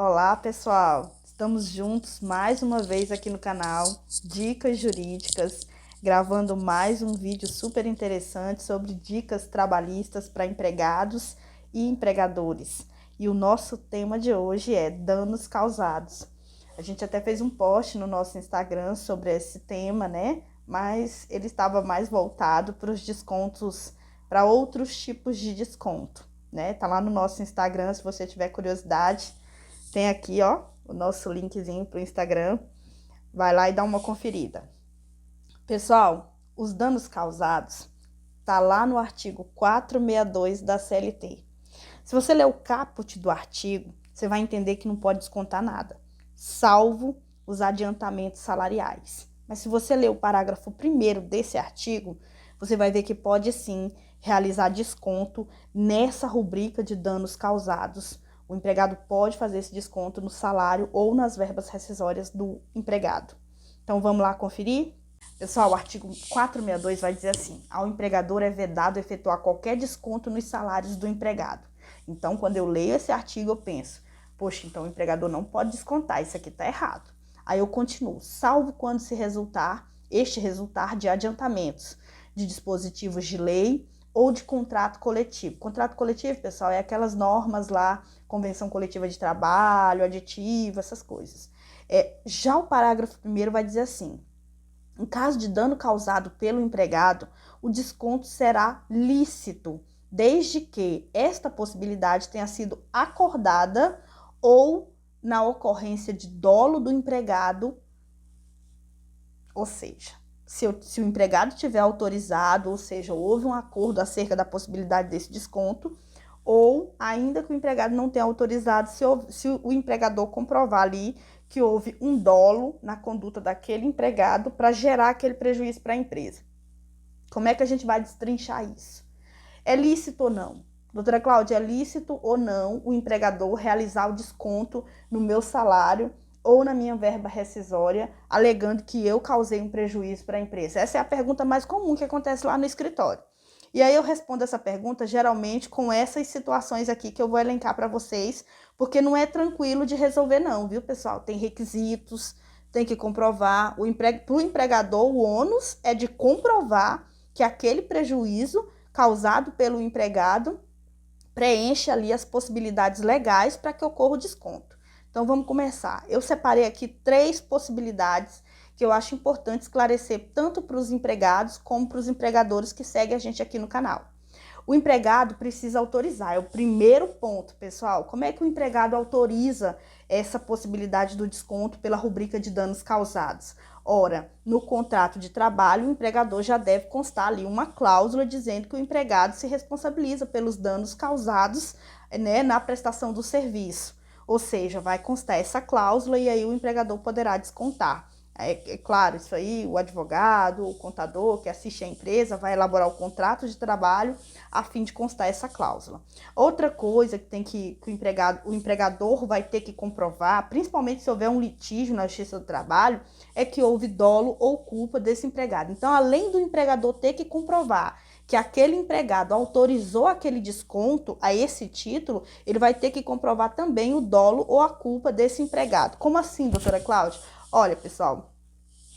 Olá, pessoal! Estamos juntos mais uma vez aqui no canal Dicas Jurídicas, gravando mais um vídeo super interessante sobre dicas trabalhistas para empregados e empregadores. E o nosso tema de hoje é danos causados. A gente até fez um post no nosso Instagram sobre esse tema, né? Mas ele estava mais voltado para os descontos, para outros tipos de desconto, né? Tá lá no nosso Instagram, se você tiver curiosidade. Tem aqui, ó, o nosso linkzinho pro Instagram. Vai lá e dá uma conferida. Pessoal, os danos causados tá lá no artigo 462 da CLT. Se você ler o caput do artigo, você vai entender que não pode descontar nada, salvo os adiantamentos salariais. Mas se você ler o parágrafo 1º desse artigo, você vai ver que pode sim realizar desconto nessa rubrica de danos causados. O empregado pode fazer esse desconto no salário ou nas verbas rescisórias do empregado. Então vamos lá conferir? Pessoal, o artigo 462 vai dizer assim: ao empregador é vedado efetuar qualquer desconto nos salários do empregado. Então, quando eu leio esse artigo, eu penso, poxa, então o empregador não pode descontar, isso aqui está errado. Aí eu continuo, salvo quando este resultar de adiantamentos de dispositivos de lei ou de contrato coletivo. Contrato coletivo, pessoal, é aquelas normas lá, convenção coletiva de trabalho, aditivo, essas coisas. Já o parágrafo 1º vai dizer assim: em caso de dano causado pelo empregado, o desconto será lícito, desde que esta possibilidade tenha sido acordada ou na ocorrência de dolo do empregado, ou seja, se o empregado tiver autorizado, ou seja, houve um acordo acerca da possibilidade desse desconto, ou ainda que o empregado não tenha autorizado, se o empregador comprovar ali que houve um dolo na conduta daquele empregado para gerar aquele prejuízo para a empresa. Como é que a gente vai destrinchar isso? É lícito ou não? Doutora Cláudia, é lícito ou não o empregador realizar o desconto no meu salário ou na minha verba rescisória, alegando que eu causei um prejuízo para a empresa? Essa é a pergunta mais comum que acontece lá no escritório. E aí eu respondo essa pergunta geralmente com essas situações aqui que eu vou elencar para vocês, porque não é tranquilo de resolver não, viu, pessoal? Tem requisitos, tem que comprovar. Para o empregador, o ônus é de comprovar que aquele prejuízo causado pelo empregado preenche ali as possibilidades legais para que ocorra o desconto. Então vamos começar. Eu separei aqui 3 possibilidades que eu acho importante esclarecer tanto para os empregados como para os empregadores que seguem a gente aqui no canal. O empregado precisa autorizar, é o primeiro ponto, pessoal. Como é que o empregado autoriza essa possibilidade do desconto pela rubrica de danos causados? Ora, no contrato de trabalho, o empregador já deve constar ali uma cláusula dizendo que o empregado se responsabiliza pelos danos causados, né, na prestação do serviço. Ou seja, vai constar essa cláusula e aí o empregador poderá descontar. É claro, isso aí, o advogado, o contador que assiste a empresa vai elaborar o contrato de trabalho a fim de constar essa cláusula. Outra coisa que o empregador vai ter que comprovar, principalmente se houver um litígio na Justiça do Trabalho, é que houve dolo ou culpa desse empregado. Então, além do empregador ter que comprovar que aquele empregado autorizou aquele desconto a esse título, ele vai ter que comprovar também o dolo ou a culpa desse empregado. Como assim, doutora Cláudia? Olha, pessoal,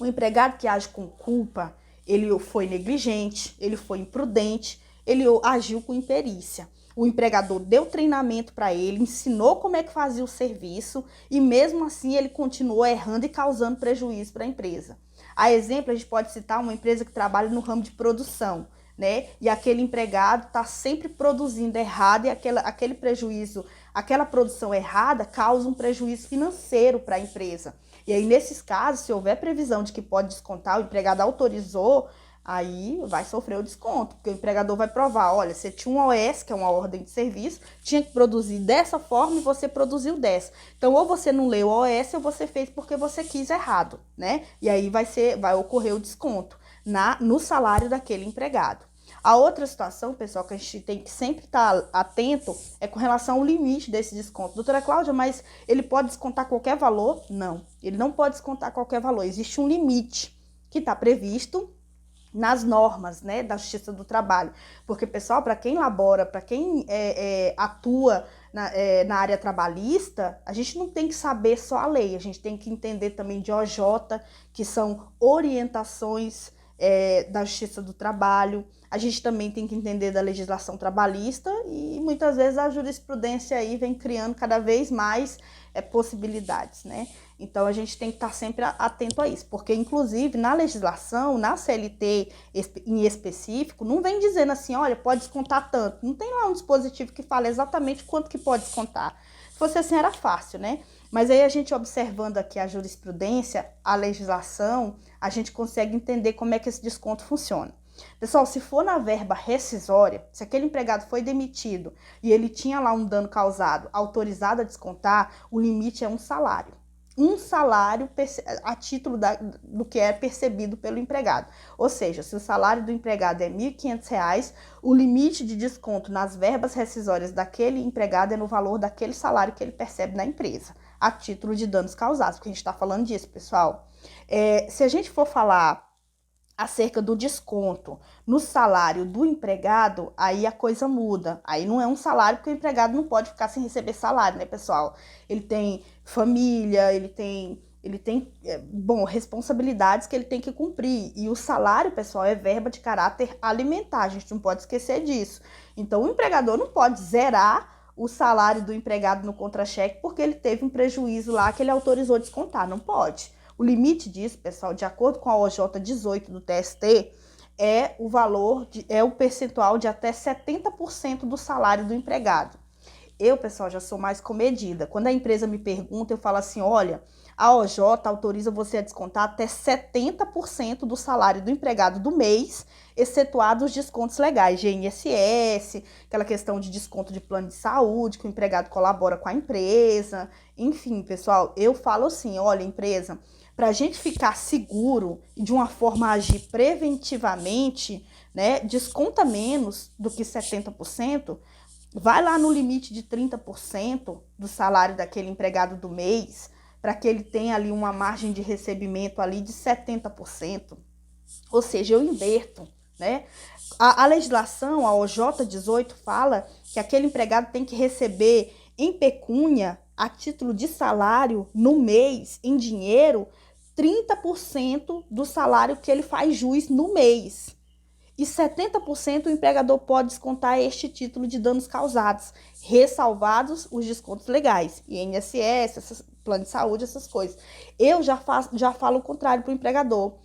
o empregado que age com culpa, ele foi negligente, ele foi imprudente, ele agiu com imperícia. O empregador deu treinamento para ele, ensinou como é que fazia o serviço e mesmo assim ele continuou errando e causando prejuízo para a empresa. A exemplo, a gente pode citar uma empresa que trabalha no ramo de produção, né? E aquele empregado está sempre produzindo errado e aquele prejuízo, aquela produção errada causa um prejuízo financeiro para a empresa. E aí, nesses casos, se houver previsão de que pode descontar, o empregado autorizou, aí vai sofrer o desconto, porque o empregador vai provar, olha, você tinha um OS, que é uma ordem de serviço, tinha que produzir dessa forma e você produziu dessa. Então, ou você não leu o OS ou você fez porque você quis errado, né? E aí vai ocorrer o desconto no salário daquele empregado. A outra situação, pessoal, que a gente tem que sempre estar atento é com relação ao limite desse desconto. Doutora Cláudia, mas ele pode descontar qualquer valor? Não, ele não pode descontar qualquer valor. Existe um limite que está previsto nas normas, né, da Justiça do Trabalho. Porque, pessoal, para quem labora, para quem atua na área trabalhista, a gente não tem que saber só a lei, a gente tem que entender também de OJ, que são orientações da Justiça do Trabalho. A gente também tem que entender da legislação trabalhista e muitas vezes a jurisprudência aí vem criando cada vez mais possibilidades, né? Então a gente tem que estar sempre atento a isso, porque inclusive na legislação, na CLT em específico, não vem dizendo assim, olha, pode descontar tanto. Não tem lá um dispositivo que fala exatamente quanto que pode descontar. Se fosse assim era fácil, né? Mas aí a gente observando aqui a jurisprudência, a legislação, a gente consegue entender como é que esse desconto funciona. Pessoal, se for na verba rescisória, se aquele empregado foi demitido e ele tinha lá um dano causado autorizado a descontar, o limite é um salário. Um salário a título do que é percebido pelo empregado. Ou seja, se o salário do empregado é R$ 1.500, o limite de desconto nas verbas rescisórias daquele empregado é no valor daquele salário que ele percebe na empresa, a título de danos causados, porque a gente está falando disso, pessoal. Se a gente for falar acerca do desconto no salário do empregado, aí a coisa muda. Aí não é um salário, porque o empregado não pode ficar sem receber salário, né, pessoal? Ele tem família, ele tem responsabilidades que ele tem que cumprir. E o salário, pessoal, é verba de caráter alimentar, a gente não pode esquecer disso. Então, o empregador não pode zerar o salário do empregado no contra-cheque porque ele teve um prejuízo lá que ele autorizou descontar, não pode. O limite disso, pessoal, de acordo com a OJ 18 do TST, é o percentual de até 70% do salário do empregado. Eu, pessoal, já sou mais comedida. Quando a empresa me pergunta, eu falo assim, olha, a OJ autoriza você a descontar até 70% do salário do empregado do mês, excetuado os descontos legais, de INSS, aquela questão de desconto de plano de saúde, que o empregado colabora com a empresa. Enfim, pessoal, eu falo assim, olha, empresa, para a gente ficar seguro e de uma forma agir preventivamente, né, desconta menos do que 70%, vai lá no limite de 30% do salário daquele empregado do mês, para que ele tenha ali uma margem de recebimento ali de 70%. Ou seja, eu inverto, né? A legislação, a OJ 18, fala que aquele empregado tem que receber em pecúnia, a título de salário, no mês, em dinheiro, 30% do salário que ele faz jus no mês. E 70% o empregador pode descontar este título de danos causados, ressalvados os descontos legais, INSS, plano de saúde, essas coisas. Eu já falo o contrário para o empregador.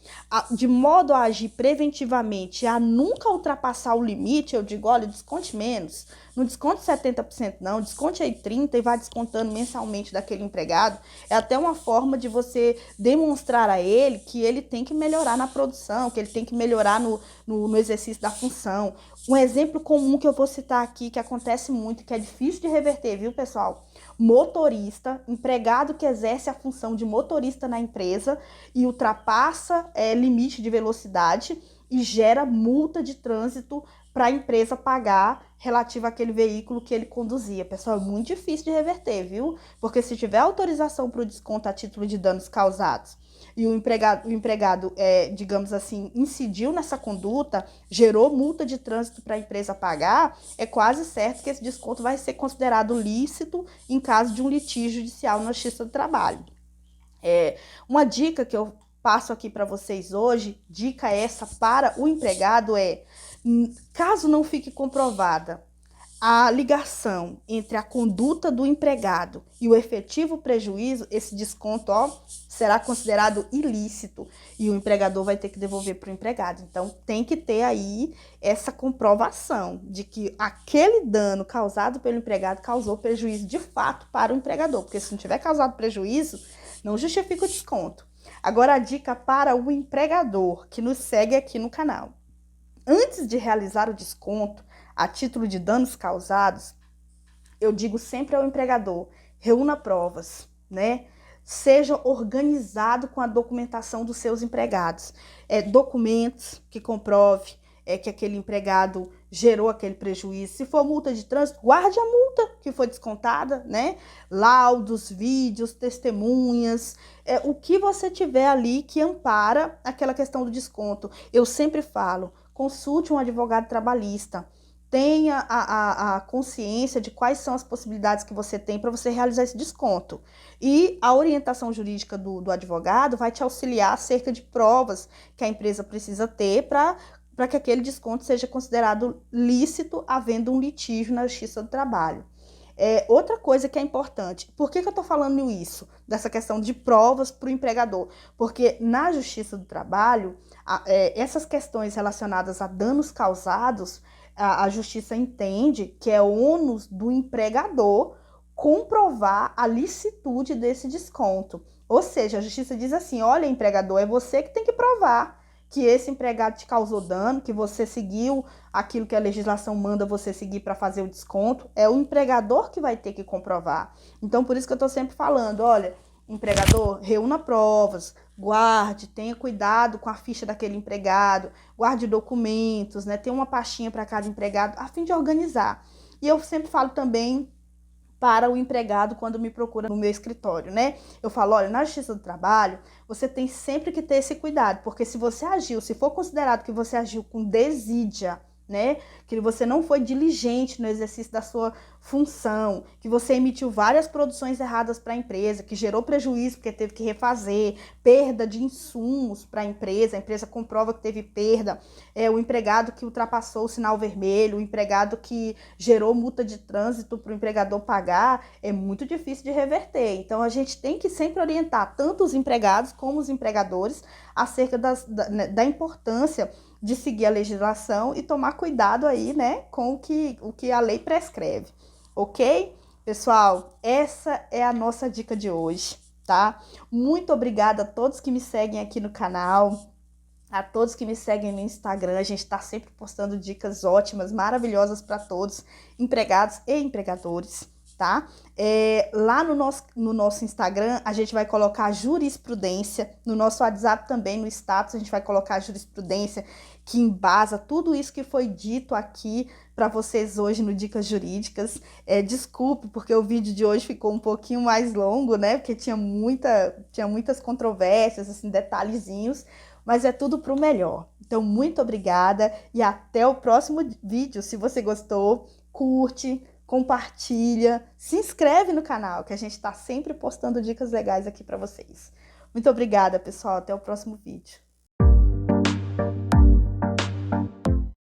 De modo a agir preventivamente, a nunca ultrapassar o limite, eu digo, olha, desconte menos. Não desconte 70% não, desconte aí 30% e vá descontando mensalmente daquele empregado. É até uma forma de você demonstrar a ele que ele tem que melhorar na produção, que ele tem que melhorar no exercício da função. Um exemplo comum que eu vou citar aqui, que acontece muito, que é difícil de reverter, viu, pessoal? Motorista, empregado que exerce a função de motorista na empresa e ultrapassa limite de velocidade e gera multa de trânsito para a empresa pagar relativa àquele veículo que ele conduzia. Pessoal, é muito difícil de reverter, viu? Porque se tiver autorização para o desconto a título de danos causados e o empregado digamos assim, incidiu nessa conduta, gerou multa de trânsito para a empresa pagar, é quase certo que esse desconto vai ser considerado lícito em caso de um litígio judicial na Justiça do Trabalho. Uma dica que eu passo aqui para vocês hoje, dica essa para o empregado caso não fique comprovada a ligação entre a conduta do empregado e o efetivo prejuízo, esse desconto será considerado ilícito e o empregador vai ter que devolver para o empregado. Então, tem que ter aí essa comprovação de que aquele dano causado pelo empregado causou prejuízo de fato para o empregador, porque se não tiver causado prejuízo, não justifica o desconto. Agora, a dica para o empregador que nos segue aqui no canal. Antes de realizar o desconto a título de danos causados, eu digo sempre ao empregador, reúna provas, né? Seja organizado com a documentação dos seus empregados. Documentos que comprove que aquele empregado gerou aquele prejuízo. Se for multa de trânsito, guarde a multa que foi descontada, né? Laudos, vídeos, testemunhas, o que você tiver ali que ampara aquela questão do desconto. Eu sempre falo, consulte um advogado trabalhista. Tenha a consciência de quais são as possibilidades que você tem para você realizar esse desconto. E a orientação jurídica do advogado vai te auxiliar acerca de provas que a empresa precisa ter para que aquele desconto seja considerado lícito, havendo um litígio na Justiça do Trabalho. Outra coisa que é importante, por que eu estou falando isso? Dessa questão de provas para o empregador? Porque na Justiça do Trabalho, essas questões relacionadas a danos causados, a Justiça entende que é ônus do empregador comprovar a licitude desse desconto. Ou seja, a Justiça diz assim, olha, empregador, é você que tem que provar que esse empregado te causou dano, que você seguiu aquilo que a legislação manda você seguir para fazer o desconto, é o empregador que vai ter que comprovar. Então, por isso que eu estou sempre falando, olha, empregador, reúna provas, guarde, tenha cuidado com a ficha daquele empregado, guarde documentos, né? Tenha uma pastinha para cada empregado, a fim de organizar. E eu sempre falo também para o empregado quando me procura no meu escritório, né? Eu falo, olha, na Justiça do Trabalho, você tem sempre que ter esse cuidado, porque se você agiu, se for considerado que você agiu com desídia, né? Que você não foi diligente no exercício da sua função, que você emitiu várias produções erradas para a empresa, que gerou prejuízo porque teve que refazer, perda de insumos para a empresa comprova que teve perda, o empregado que ultrapassou o sinal vermelho, o empregado que gerou multa de trânsito para o empregador pagar, é muito difícil de reverter. Então, a gente tem que sempre orientar tanto os empregados como os empregadores acerca da importância de seguir a legislação e tomar cuidado aí, né, com o que a lei prescreve, ok? Pessoal, essa é a nossa dica de hoje, tá? Muito obrigada a todos que me seguem aqui no canal, a todos que me seguem no Instagram. A gente está sempre postando dicas ótimas, maravilhosas para todos, empregados e empregadores, tá? Lá no nosso Instagram, a gente vai colocar jurisprudência, no nosso WhatsApp também, no status, a gente vai colocar jurisprudência, que embasa tudo isso que foi dito aqui para vocês hoje no Dicas Jurídicas. Desculpe, porque o vídeo de hoje ficou um pouquinho mais longo, né? Porque tinha muitas controvérsias, assim, detalhezinhos, mas é tudo para o melhor. Então, muito obrigada e até o próximo vídeo. Se você gostou, curte, compartilha, se inscreve no canal, que a gente está sempre postando dicas legais aqui para vocês. Muito obrigada, pessoal. Até o próximo vídeo.